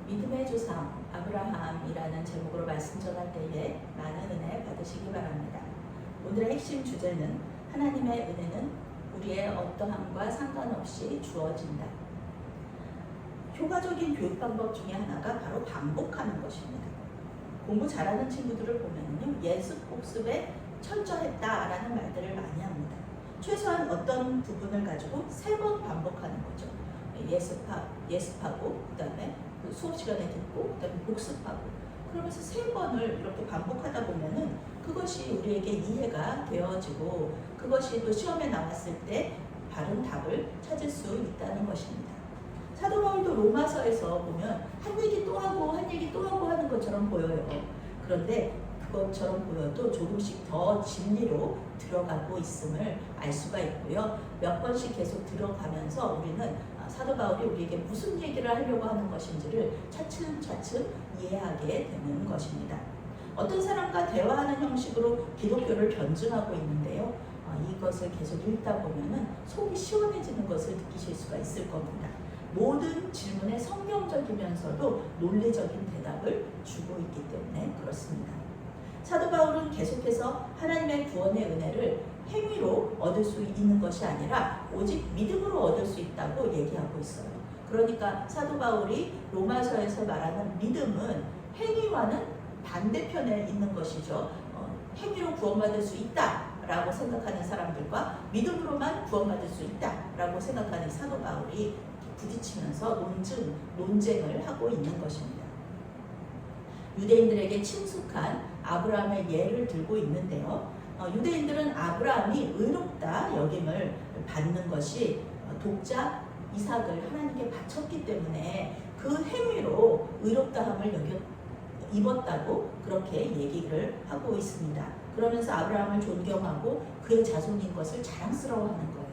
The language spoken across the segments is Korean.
믿음의 조상 아브라함이라는 제목으로 말씀 전할 때에 많은 은혜 받으시기 바랍니다. 오늘의 핵심 주제는 하나님의 은혜는 우리의 어떠함과 상관없이 주어진다. 효과적인 교육 방법 중에 하나가 바로 반복하는 것입니다. 공부 잘하는 친구들을 보면요, 예습 복습에 철저했다라는 말들을 많이 합니다. 최소한 어떤 부분을 가지고 3번 반복하는 거죠. 예습하고 그 다음에 수업 시간에 듣고 그 다음에 복습하고, 그러면서 3번을 이렇게 반복하다 보면은 그것이 우리에게 이해가 되어지고 그것이 또 시험에 나왔을 때 바른 답을 찾을 수 있다는 것입니다. 사도 바울도 로마서에서 보면 한 얘기 또 하고 한 얘기 또 하고 하는 것처럼 보여요. 그런데 그것처럼 보여도 조금씩 더 진리로 들어가고 있음을 알 수가 있고요. 몇 번씩 계속 들어가면서 우리는 사도 바울이 우리에게 무슨 얘기를 하려고 하는 것인지를 차츰차츰 이해하게 되는 것입니다. 어떤 사람과 대화하는 형식으로 기독교를 변증하고 있는데요. 이것을 계속 읽다 보면은 속이 시원해지는 것을 느끼실 수가 있을 겁니다. 모든 질문에 성경적이면서도 논리적인 대답을 주고 있기 때문에 그렇습니다. 사도 바울은 계속해서 하나님의 구원의 은혜를 행위로 얻을 수 있는 것이 아니라 오직 믿음으로 얻을 수 있다고 얘기하고 있어요. 그러니까 사도 바울이 로마서에서 말하는 믿음은 행위와는 반대편에 있는 것이죠. 행위로 구원받을 수 있다라고 생각하는 사람들과 믿음으로만 구원받을 수 있다라고 생각하는 사도 바울이 부딪히면서 논쟁을 하고 있는 것입니다. 유대인들에게 친숙한 아브라함의 예를 들고 있는데요. 유대인들은 아브라함이 의롭다 여김을 받는 것이 독자 이삭을 하나님께 바쳤기 때문에 그 행위로 의롭다함을 입었다고 그렇게 얘기를 하고 있습니다. 그러면서 아브라함을 존경하고 그의 자손인 것을 자랑스러워하는 거예요.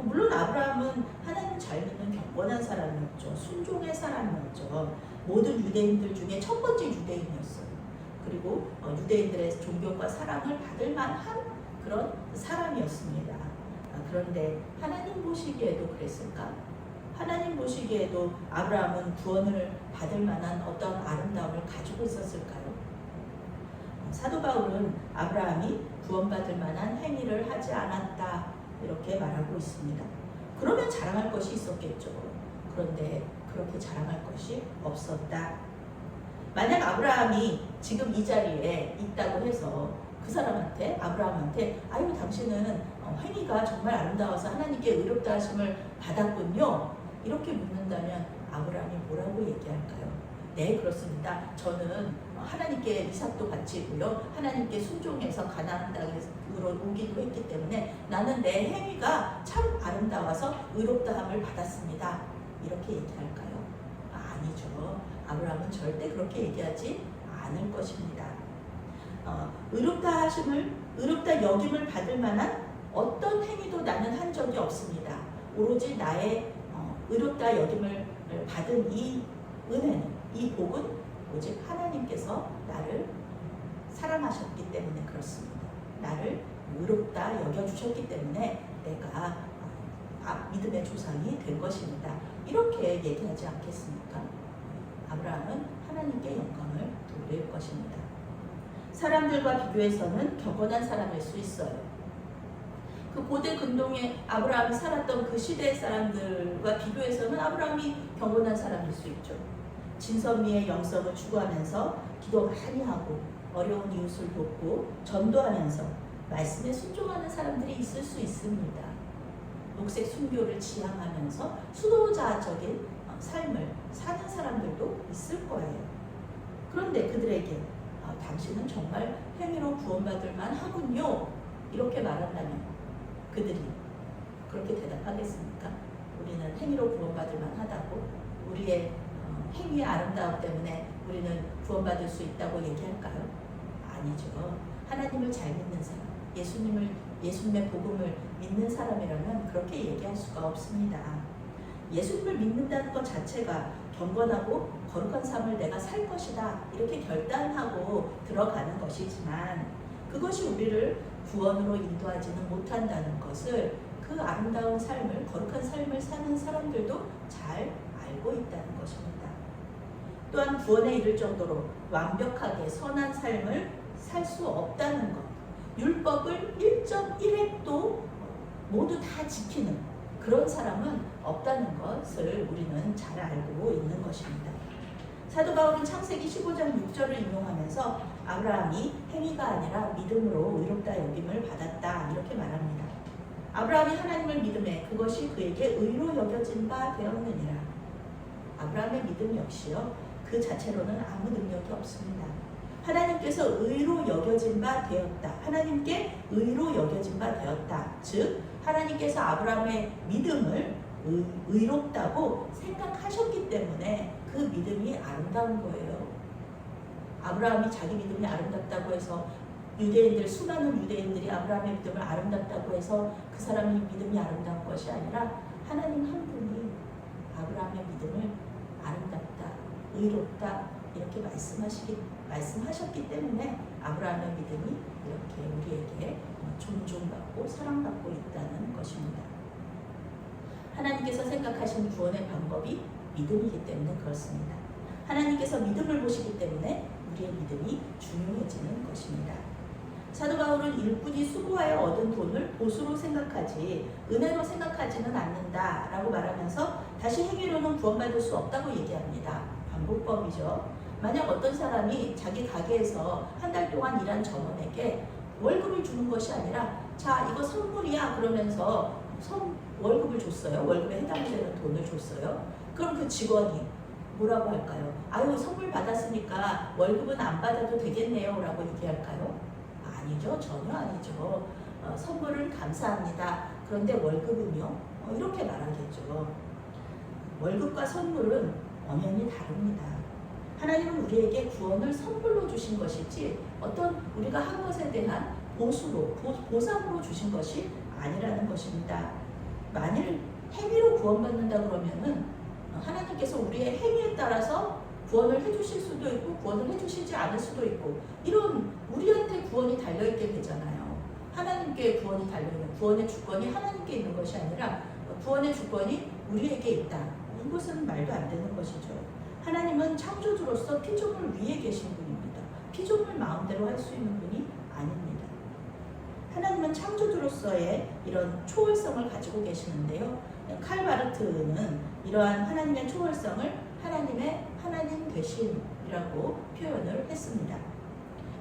물론 아브라함은 하나님 잘 믿는 경건한 사람이었죠. 순종의 사람이었죠. 모든 유대인들 중에 첫 번째 유대인이었어요. 그리고 유대인들의 존경과 사랑을 받을 만한 그런 사람이었습니다. 그런데 하나님 보시기에도 그랬을까? 하나님 보시기에도 아브라함은 구원을 받을 만한 어떤 아름다움을 가지고 있었을까요? 사도 바울은 아브라함이 구원받을 만한 행위를 하지 않았다 이렇게 말하고 있습니다. 그러면 자랑할 것이 있었겠죠. 그런데 그렇게 자랑할 것이 없었다. 만약 아브라함이 지금 이 자리에 있다고 해서 그 사람한테, 아브라함한테 아유 당신은 행위가 정말 아름다워서 하나님께 의롭다 하심을 받았군요, 이렇게 묻는다면 아브라함이 뭐라고 얘기할까요? 네, 그렇습니다. 저는 하나님께 이삭도 바치고요, 하나님께 순종해서 가나안 땅으로 오기도 했기 때문에 나는 내 행위가 참 아름다워서 의롭다함을 받았습니다, 이렇게 얘기할까요? 아니죠. 아브라함은 절대 그렇게 얘기하지 않을 것입니다. 의롭다 여김을 받을 만한 어떤 행위도 나는 한 적이 없습니다. 오로지 나의 의롭다 여김을 받은 이 은혜는, 이 복은 오직 하나님께서 나를 사랑하셨기 때문에 그렇습니다. 나를 의롭다 여겨주셨기 때문에 내가 믿음의 조상이 된 것입니다. 이렇게 얘기하지 않겠습니까? 아브라함은 하나님께 영광을 돌릴 것입니다. 사람들과 비교해서는 경건한 사람일 수 있어요. 그 고대 근동에 아브라함이 살았던 그 시대의 사람들과 비교해서는 아브라함이 경건한 사람일 수 있죠. 진선미의 영성을 추구하면서 기도 많이 하고 어려운 이웃을 돕고 전도하면서 말씀에 순종하는 사람들이 있을 수 있습니다. 녹색 순교를 지향하면서 수도자적인 삶을 사는 사람들도 있을 거예요. 그런데 그들에게 당신은 정말 행위로 구원받을 만하군요, 이렇게 말한다면 그들이 그렇게 대답하겠습니까? 우리는 행위로 구원받을 만하다고, 우리의 행위의 아름다움 때문에 우리는 구원받을 수 있다고 얘기할까요? 아니죠. 하나님을 잘 믿는 사람, 예수님의 복음을 믿는 사람이라면 그렇게 얘기할 수가 없습니다. 예수님을 믿는다는 것 자체가 경건하고 거룩한 삶을 내가 살 것이다 이렇게 결단하고 들어가는 것이지만 그것이 우리를 구원으로 인도하지는 못한다는 것을 그 아름다운 삶을, 거룩한 삶을 사는 사람들도 잘 알고 있다는 것입니다. 또한 구원에 이를 정도로 완벽하게 선한 삶을 살 수 없다는 것. 율법을 1.1획도 모두 다 지키는 그런 사람은 없다는 것을 우리는 잘 알고 있는 것입니다. 사도 바울은 창세기 15장 6절을 인용하면서 아브라함이 행위가 아니라 믿음으로 의롭다 여김을 받았다 이렇게 말합니다. 아브라함이 하나님을 믿음에 그것이 그에게 의로 여겨진 바 되었느니라. 아브라함의 믿음 역시요, 그 자체로는 아무 능력이 없습니다. 하나님께서 의로 여겨진 바 되었다. 하나님께 의로 여겨진 바 되었다. 즉 하나님께서 아브라함의 믿음을 의롭다고 생각하셨기 때문에 그 믿음이 아름다운 거예요. 아브라함이 자기 믿음이 아름답다고 해서 수많은 유대인들이 아브라함의 믿음을 아름답다고 해서 그 사람의 믿음이 아름다운 것이 아니라 하나님 한 분이 아브라함의 믿음을 아름답다, 의롭다 이렇게 말씀하셨기 때문에 아브라함의 믿음이 이렇게 우리에게 존중받고 사랑받고 있다는 것입니다. 하나님께서 생각하신 구원의 방법이 믿음이기 때문에 그렇습니다. 하나님께서 믿음을 보시기 때문에 우리의 믿음이 중요해지는 것입니다. 사도 바울은 일꾼이 수고하여 얻은 돈을 보수로 생각하지 은혜로 생각하지는 않는다라고 말하면서 다시 행위로는 구원받을 수 없다고 얘기합니다. 반복법이죠. 만약 어떤 사람이 자기 가게에서 한 달 동안 일한 점원에게 월급을 주는 것이 아니라 자 이거 선물이야 그러면서 월급을 줬어요. 월급에 해당되는 돈을 줬어요. 그럼 그 직원이 뭐라고 할까요? 아유 선물 받았으니까 월급은 안 받아도 되겠네요 라고 얘기할까요? 아니죠. 전혀 아니죠. 선물은 감사합니다. 그런데 월급은요? 이렇게 말하겠죠. 월급과 선물은 엄연히 다릅니다. 하나님은 우리에게 구원을 선물로 주신 것이지 어떤 우리가 한 것에 대한 보상으로 주신 것이 아니라는 것입니다. 만일 행위로 구원받는다 그러면은 하나님께서 우리의 행위에 따라서 구원을 해주실 수도 있고 구원을 해주시지 않을 수도 있고 이런 우리한테 구원이 달려있게 되잖아요. 하나님께 구원이 달려있는 구원의 주권이 하나님께 있는 것이 아니라 구원의 주권이 우리에게 있다. 이것은 말도 안 되는 것이죠. 하나님은 창조주로서 피조물 위에 계신 분입니다. 피조물 마음대로 할 수 있는 분이 아닙니다. 하나님은 창조주로서의 이런 초월성을 가지고 계시는데요. 칼 바르트는 이러한 하나님의 초월성을 하나님 되심이라고 표현을 했습니다.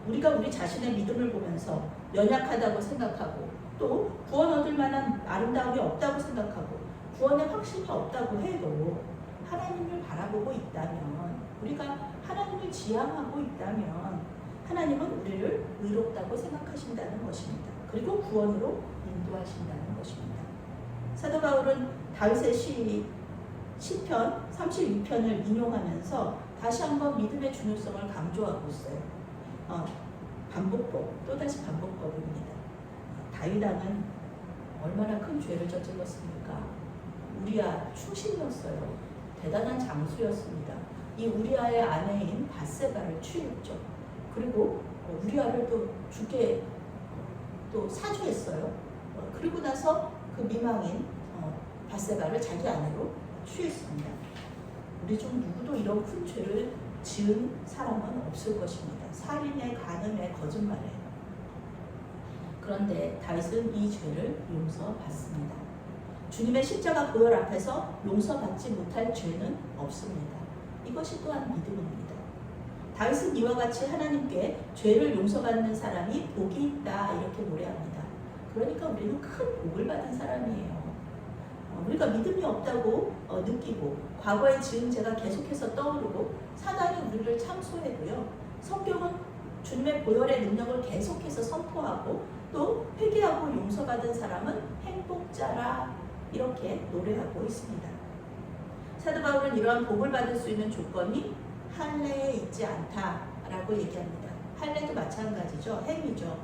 우리가 우리 자신의 믿음을 보면서 연약하다고 생각하고 또 구원 얻을 만한 아름다움이 없다고 생각하고 구원의 확신이 없다고 해도 하나님을 바라보고 있다면 우리가 하나님을 지향하고 있다면 하나님은 우리를 의롭다고 생각하신다는 것입니다. 그리고 구원으로 인도하신다는 것입니다. 사도 바울은 다윗의 시편 32편을 인용하면서 다시 한번 믿음의 중요성을 강조하고 있어요. 또다시 반복법입니다. 다윗 왕은 얼마나 큰 죄를 저질렀습니까? 우리아 충신이었어요. 대단한 장수였습니다. 이 우리아의 아내인 밧세바를 취했죠. 그리고 우리아를 또 죽게 또 사주했어요. 그리고 나서 그 미망인 밧세바를 자기 아내로 취했습니다. 우리 중 누구도 이런 큰 죄를 지은 사람은 없을 것입니다. 살인에, 간음에, 거짓말에. 그런데 다윗은 이 죄를 용서받습니다. 주님의 십자가 보혈 앞에서 용서받지 못할 죄는 없습니다. 이것이 또한 믿음입니다. 다윗은 이와 같이 하나님께 죄를 용서받는 사람이 복이 있다 이렇게 노래합니다. 그러니까 우리는 큰 복을 받은 사람이에요. 우리가 믿음이 없다고 느끼고 과거에 지은 죄가 계속해서 떠오르고 사단이 우리를 참소해도요. 성경은 주님의 보혈의 능력을 계속해서 선포하고 또 회개하고 용서받은 사람은 행복자라 이렇게 노래하고 있습니다. 사도 바울은 이러한 복을 받을 수 있는 조건이 할례에 있지 않다라고 얘기합니다. 할례도 마찬가지죠. 행위죠.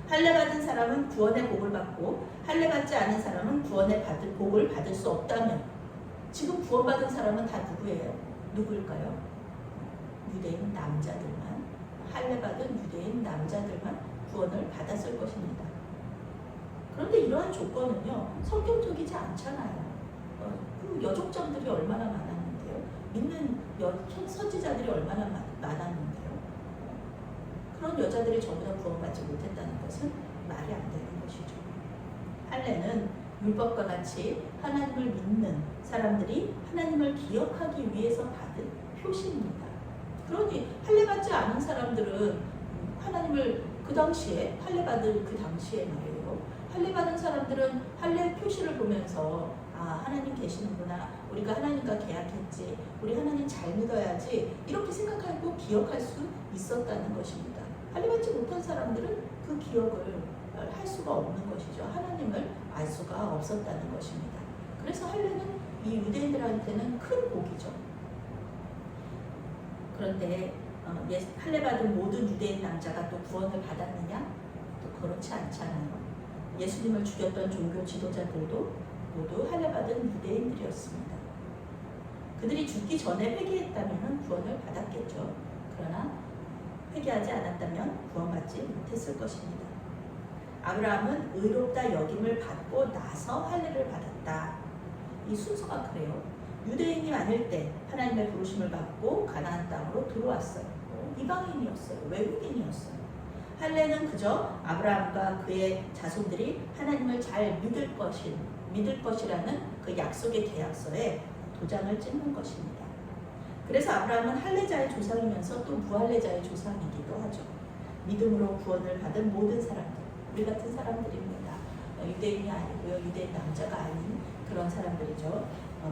할례 받은 사람은 구원의 복을 받고 할례 받지 않은 사람은 구원의 복을 받을 수 없다면 지금 구원받은 사람은 다 누구예요? 누구일까요? 유대인 남자들만 할례 받은 유대인 남자들만 구원을 받았을 것입니다. 그런데 이러한 조건은요 성경적이지 않잖아요. 그 여족장들이 얼마나 많았는데요. 믿는 믿는 선지자들이 얼마나 많았는데요. 그런 여자들이 전부 다 구원받지 못했다는 것은 말이 안 되는 것이죠. 할례는 율법과 같이 하나님을 믿는 사람들이 하나님을 기억하기 위해서 받은 표시입니다. 그러니 할례 받지 않은 사람들은 하나님을 그 당시에 할례 받을 그 당시에 말이에요. 할례 받은 사람들은 할례 표시를 보면서 아, 하나님 계시는구나. 우리가 하나님과 계약했지. 우리 하나님 잘 믿어야지. 이렇게 생각하고 기억할 수 있었다는 것입니다. 할례 받지 못한 사람들은 그 기억을 할 수가 없는 것이죠. 하나님을 알 수가 없었다는 것입니다. 그래서 할례는 이 유대인들한테는 큰 복이죠. 그런데 할례 받은 모든 유대인 남자가 또 구원을 받았느냐? 또 그렇지 않잖아요. 예수님을 죽였던 종교 지도자들도 모두 할례 받은 유대인들이었습니다. 그들이 죽기 전에 회개했다면 구원을 받았겠죠. 그러나 회개하지 않았다면 구원받지 못했을 것입니다. 아브라함은 의롭다 여김을 받고 나서 할례를 받았다. 이 순서가 그래요. 유대인이 아닐 때 하나님의 부르심을 받고 가나안 땅으로 들어왔어요. 이방인이었어요. 외국인이었어요. 할례는 그저 아브라함과 그의 자손들이 하나님을 잘 믿을 것이라는 그 약속의 계약서에 도장을 찍는 것입니다. 그래서 아브라함은 할례자의 조상이면서 또 무할례자의 조상이기도 하죠. 믿음으로 구원을 받은 모든 사람들, 우리 같은 사람들입니다. 유대인이 아니고요. 유대인 남자가 아닌 그런 사람들이죠.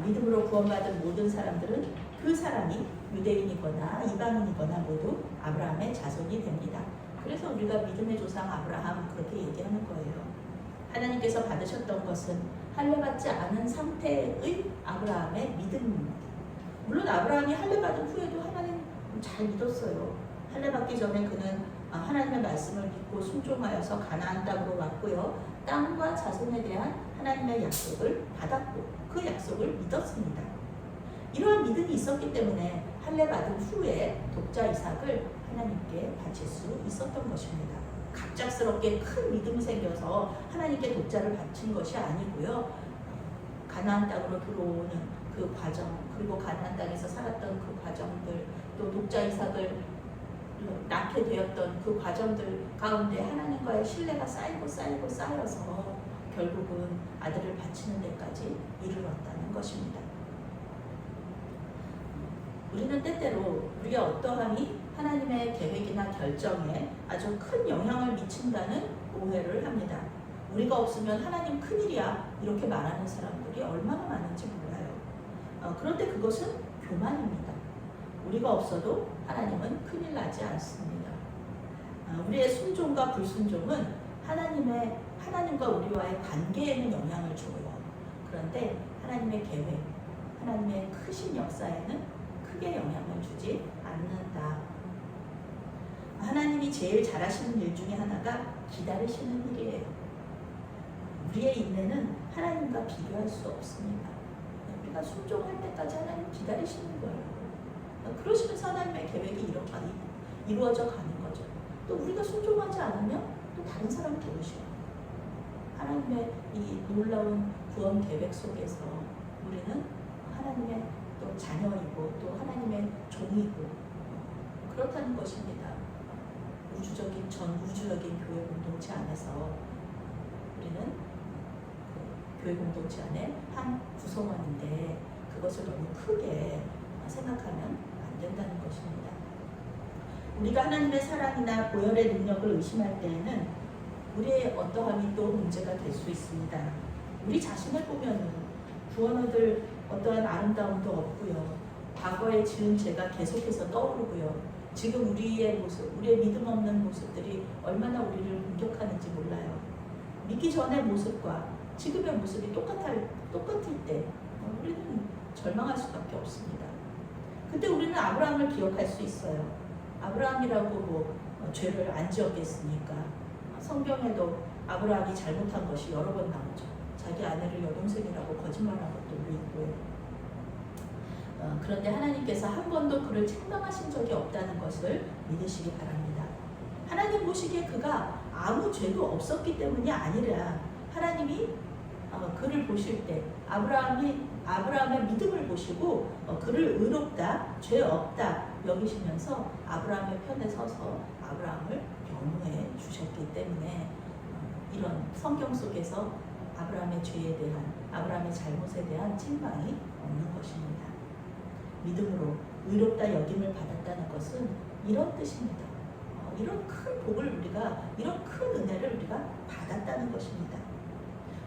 믿음으로 구원받은 모든 사람들은 그 사람이 유대인이거나 이방인이거나 모두 아브라함의 자손이 됩니다. 그래서 우리가 믿음의 조상 아브라함 그렇게 얘기하는 거예요. 하나님께서 받으셨던 것은 할례 받지 않은 상태의 아브라함의 믿음입니다. 물론 아브라함이 할례 받은 후에도 하나님 잘 믿었어요. 할례 받기 전에 그는 하나님의 말씀을 믿고 순종하여서 가나안 땅으로 왔고요. 땅과 자손에 대한 하나님의 약속을 받았고 그 약속을 믿었습니다. 이러한 믿음이 있었기 때문에 할례 받은 후에 독자 이삭을 하나님께 바칠 수 있었던 것입니다. 갑작스럽게 큰 믿음이 생겨서 하나님께 독자를 바친 것이 아니고요. 가나안 땅으로 들어오는 그 과정, 그리고 가나안 땅에서 살았던 그 과정들, 또 독자 이삭을 낳게 되었던 그 과정들 가운데 하나님과의 신뢰가 쌓여서 결국은 아들을 바치는 데까지 이르렀다는 것입니다. 우리는 때때로 우리의 어떠함이 하나님의 계획이나 결정에 아주 큰 영향을 미친다는 오해를 합니다. 우리가 없으면 하나님 큰일이야 이렇게 말하는 사람들이 얼마나 많은지 몰라요. 그런데 그것은 교만입니다. 우리가 없어도 하나님은 큰일 나지 않습니다. 우리의 순종과 불순종은 하나님과 우리와의 관계에는 영향을 줘요. 그런데 하나님의 계획, 하나님의 크신 역사에는 크게 영향을 주지 않는다. 하나님이 제일 잘하시는 일 중에 하나가 기다리시는 일이에요. 우리의 인내는 하나님과 비교할 수 없습니다. 우리가 순종할 때까지 하나님 기다리시는 거예요. 그러시면서 하나님의 계획이 이루어져 가는 거죠. 또 우리가 순종하지 않으면 또 다른 사람 부르셔요. 하나님의 이 놀라운 구원 계획 속에서 우리는 하나님의 또 자녀이고 또 하나님의 종이고 그렇다는 것입니다. 전우주적인 교회 공동체 안에서 우리는 그 교회 공동체 안에 한 구성원인데 그것을 너무 크게 생각하면 안 된다는 것입니다. 우리가 하나님의 사랑이나 보혈의 능력을 의심할 때에는 우리의 어떠함이 또 문제가 될 수 있습니다. 우리 자신을 보면 구원 얻을 어떠한 아름다움도 없고요. 과거에 지은 죄가 계속해서 떠오르고요. 지금 우리의 모습, 우리의 믿음 없는 모습들이 얼마나 우리를 공격하는지 몰라요. 믿기 전의 모습과 지금의 모습이 똑같을 때 우리는 절망할 수밖에 없습니다. 그때 우리는 아브라함을 기억할 수 있어요. 아브라함이라고 죄를 안 지었겠습니까? 성경에도 아브라함이 잘못한 것이 여러 번 나오죠. 자기 아내를 여동생이라고 거짓말한 것도 있고요. 그런데 하나님께서 한 번도 그를 책망하신 적이 없다는 것을 믿으시기 바랍니다. 하나님 보시기에 그가 아무 죄도 없었기 때문이 아니라 하나님이 그를 보실 때 아브라함이 아브라함의 믿음을 보시고 그를 의롭다, 죄 없다 여기시면서 아브라함의 편에 서서 아브라함을 변호해 주셨기 때문에 이런 성경 속에서 아브라함의 죄에 대한, 아브라함의 잘못에 대한 책망이 없는 것입니다. 믿음으로 의롭다 여김을 받았다는 것은 이런 뜻입니다. 이런 큰 복을 우리가, 이런 큰 은혜를 우리가 받았다는 것입니다.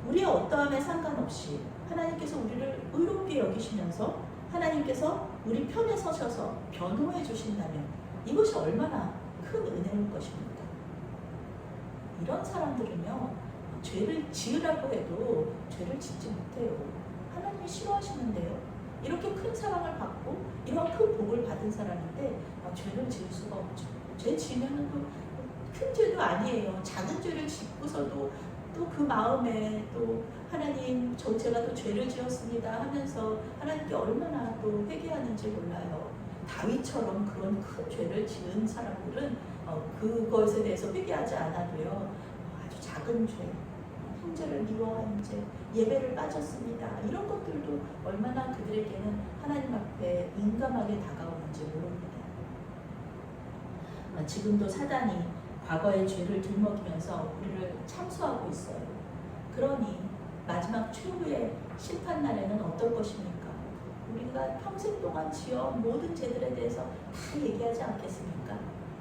우리의 어떠함에 상관없이 하나님께서 우리를 의롭게 여기시면서 하나님께서 우리 편에 서셔서 변호해 주신다면 이것이 얼마나 큰 은혜일 것입니까? 이런 사람들은요, 죄를 지으라고 해도 죄를 짓지 못해요. 하나님이 싫어하시는데요. 이렇게 큰 사랑을 받고 이런 큰 복을 받은 사람인데 죄를 지을 수가 없죠. 죄 지으면 또 큰 죄도 아니에요. 작은 죄를 짓고서도 또 그 마음에 또 하나님, 제가 또 죄를 지었습니다 하면서 하나님께 얼마나 또 회개하는지 몰라요. 다윗처럼 그런 큰 죄를 지은 사람들은 그것에 대해서 회개하지 않아도요, 아주 작은 죄, 형제를 미워한 죄, 예배를 빠졌습니다, 이런 것들도 얼마나 그들에게는 하나님 앞에 민감하게 다가오는지 모릅니다. 지금도 사단이 과거의 죄를 들먹이면서 우리를 참수하고 있어요. 그러니 마지막 최후의 심판날에는 어떨 것입니까? 우리가 평생 동안 지어온 모든 죄들에 대해서 다 얘기하지 않겠습니까?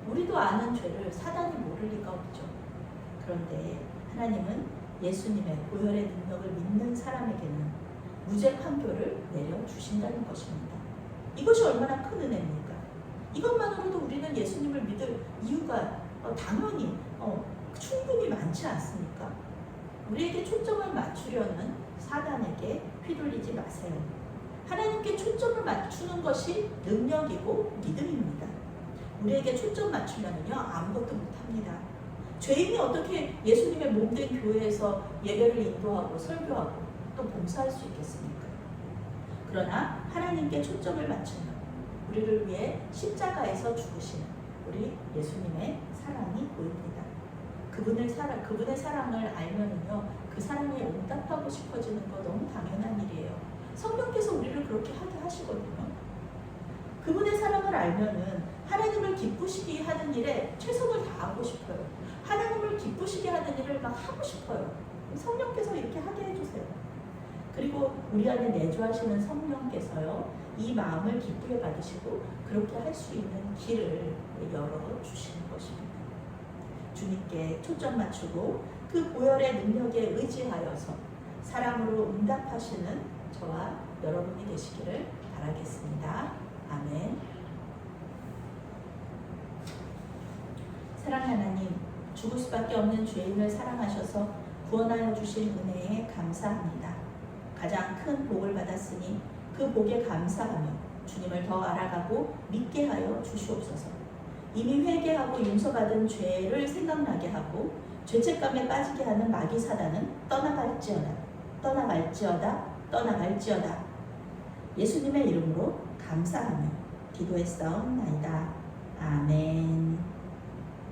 우리도 아는 죄를 사단이 모를 리가 없죠. 그런데 하나님은 예수님의 보혈의 능력을 믿는 사람에게는 무죄 판결을 내려주신다는 것입니다. 이것이 얼마나 큰 은혜입니까? 이것만으로도 우리는 예수님을 믿을 이유가 당연히 충분히 많지 않습니까? 우리에게 초점을 맞추려는 사단에게 휘둘리지 마세요. 하나님께 초점을 맞추는 것이 능력이고 믿음입니다. 우리에게 초점 맞추면요, 아무것도 못합니다. 죄인이 어떻게 예수님의 몸된 교회에서 예배를 인도하고 설교하고 또 봉사할 수 있겠습니까? 그러나 하나님께 초점을 맞추면 우리를 위해 십자가에서 죽으신 우리 예수님의 사랑이 보입니다. 그분의 사랑을 알면은요, 그 사랑에 응답하고 싶어지는 거 너무 당연한 일이에요. 성령께서 우리를 그렇게 하게 하시거든요. 그분의 사랑을 알면은 하나님을 기쁘시게 하는 일에 최선을 다하고 싶어요. 하나님을 기쁘시게 하는 일을 막 하고 싶어요. 성령께서 이렇게 하게 해주세요. 그리고 우리 안에 내주하시는 성령께서요, 이 마음을 기쁘게 받으시고 그렇게 할 수 있는 길을 열어주시는 것입니다. 주님께 초점 맞추고 그 보혈의 능력에 의지하여서 사랑으로 응답하시는 저와 여러분이 되시기를 바라겠습니다. 아멘. 사랑 하나님, 죽을 수밖에 없는 죄인을 사랑하셔서 구원하여 주신 은혜에 감사합니다. 가장 큰 복을 받았으니 그 복에 감사하며 주님을 더 알아가고 믿게 하여 주시옵소서. 이미 회개하고 용서받은 죄를 생각나게 하고 죄책감에 빠지게 하는 마귀 사단은 떠나갈지어다, 떠나갈지어다, 떠나갈지어다. 예수님의 이름으로 감사하며 기도했사옵나이다. 아멘.